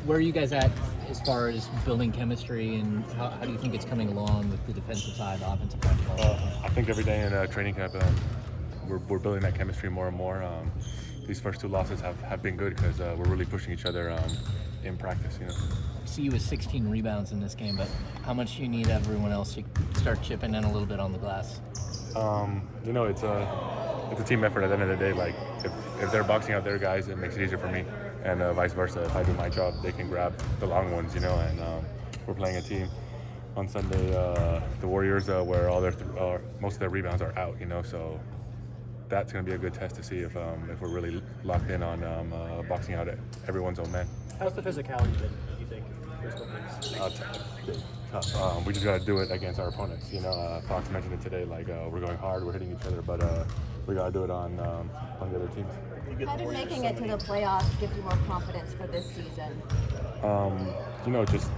Where are you guys at as far as building chemistry, and how do you think it's coming along with the defensive side, the offensive side? I think every day in training camp, we're building that chemistry more and more. These first two losses have been good because we're really pushing each other in practice. I see you with 16 rebounds in this game, but how much do you need everyone else to start chipping in a little bit on the glass? It's a team effort at the end of the day. Like if they're boxing out their guys, it makes it easier for me, and vice versa. If I do my job, they can grab the long ones. And we're playing a team on Sunday, the Warriors, where most of their rebounds are out. So that's going to be a good test to see if we're really locked in on boxing out everyone's own man. How's the physicality been, you think, first couple weeks? Tough. We just got to do it against our opponents. Fox mentioned it today. Like we're going hard, we're hitting each other, but we got to do it on the other teams. How did making it to the playoffs give you more confidence for this season? Just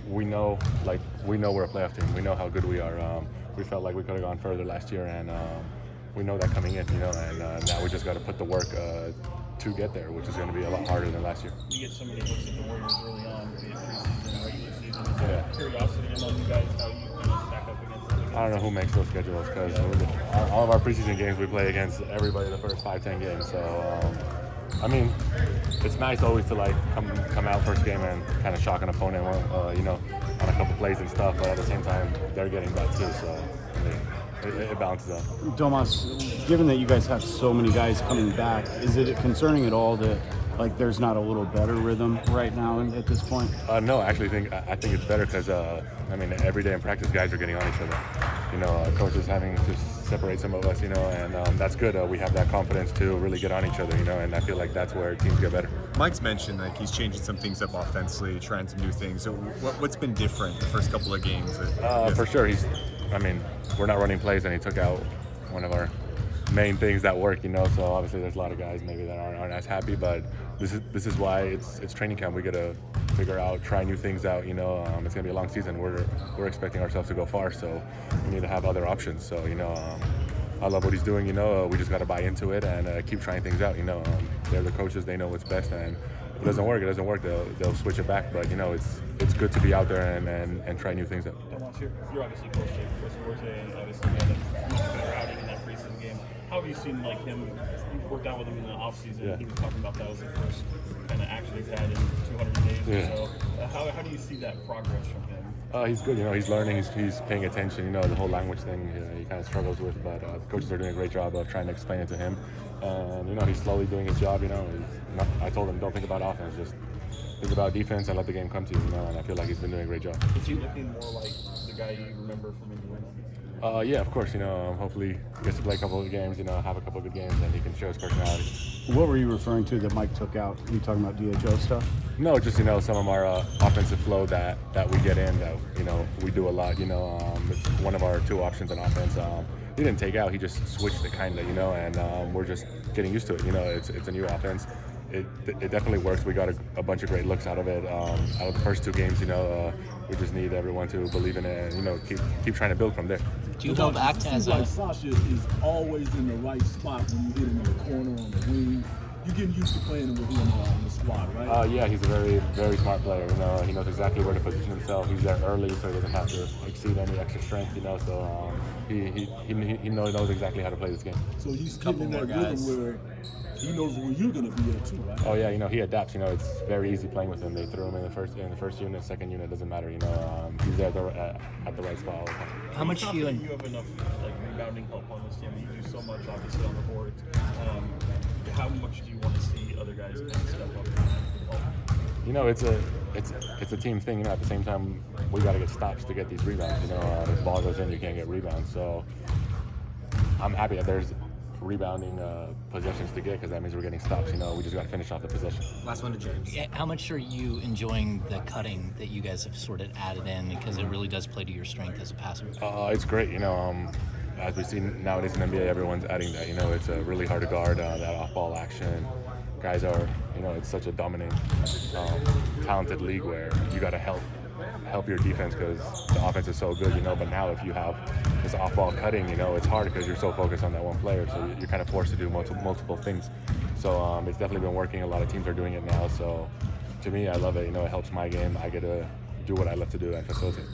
we know we're a playoff team. We know how good we are. We felt like we could have gone further last year, and we know that coming in. And now we just got to put the work to get there, which is going to be a lot harder than last year. You get so many looks at the Warriors early on, be it preseason, regular season. Is there curiosity among you guys how you kind of stack up against them? I don't know who makes those schedules because all of our preseason games we play against everybody the first 5-10 games. So it's nice always to like come out first game and kind of shock an opponent, on a couple plays and stuff. But at the same time, they're getting that too. So it balances out. Domas, given that you guys have so many guys coming back, is it concerning at all that there's not a little better rhythm right now at this point? No, I think it's better because every day in practice, guys are getting on each other. Coach is having to separate some of us, and that's good. We have that confidence to really get on each other, and I feel like that's where teams get better. Mike's mentioned he's changing some things up offensively, trying some new things. So what's been different the first couple of games? For sure, we're not running plays, and he took out one of our main things that work, So obviously, there's a lot of guys maybe that aren't as happy, but this is why it's training camp. We gotta figure out, try new things out. It's gonna be a long season. We're expecting ourselves to go far, so we need to have other options. So I love what he's doing. We just gotta buy into it and keep trying things out. They're the coaches. They know what's best, and if it doesn't work, they'll switch it back. But it's good to be out there and try new things out. You're obviously close to Chris Duarte, and obviously had a much better outing in that preseason game. How have you seen him? You worked out with him in the offseason. Yeah. He was talking about that was the first kind of action he's had in 200 days or so. How do you see that progress from him? He's good. He's learning. He's paying attention. The whole language thing he kind of struggles with, but the coaches are doing a great job of trying to explain it to him. And he's slowly doing his job. I told him, don't think about offense, just think about defense and let the game come to you. And I feel like he's been doing a great job. Is he looking more like the guy you remember from Indiana? Yeah, of course. Hopefully he gets to play a couple of games. Have a couple of good games, and he can show his personality. What were you referring to that Mike took out? Were you talking about DHO stuff? No, just some of our offensive flow that we get in that we do a lot. It's one of our two options on offense. He didn't take out; he just switched it kind of, and we're just getting used to it. It's a new offense. It definitely works. We got a bunch of great looks out of it. Out of the first two games, we just need everyone to believe in it and keep trying to build from there. Do you go back to it seems like Sasha is always in the right spot when you hit him in the corner on the wing. You're getting used to playing with him on the squad, right? Yeah, he's a very, very smart player. He knows exactly where to position himself. He's there early, so he doesn't have to exceed any extra strength. So he knows exactly how to play this game. So he's getting in that rhythm where he knows where you're going to be at too, right? Oh yeah, he adapts. It's very easy playing with him. They threw him in the first unit, second unit, doesn't matter. He's there at the right spot all the time. How much do you have enough rebounding help on this team? You do so much, obviously, on the board. How much do you want to see other guys kind of step up and help? It's a team thing. At the same time, we got to get stops to get these rebounds. If the ball goes in, you can't get rebounds. So I'm happy that there's rebounding possessions to get because that means we're getting stops. We just got to finish off the possession. Last one to James. How much are you enjoying the cutting that you guys have sort of added in, because it really does play to your strength as a passer? It's great. As we see nowadays in the NBA, everyone's adding that. It's really hard to guard that off-ball action. Guys are, it's such a dominant, talented league where you got to help your defense because the offense is so good, But now if you have this off-ball cutting, it's hard because you're so focused on that one player. So you're kind of forced to do multiple things. So it's definitely been working. A lot of teams are doing it now. So to me, I love it. You know, it helps my game. I get to do what I love to do and facilitate.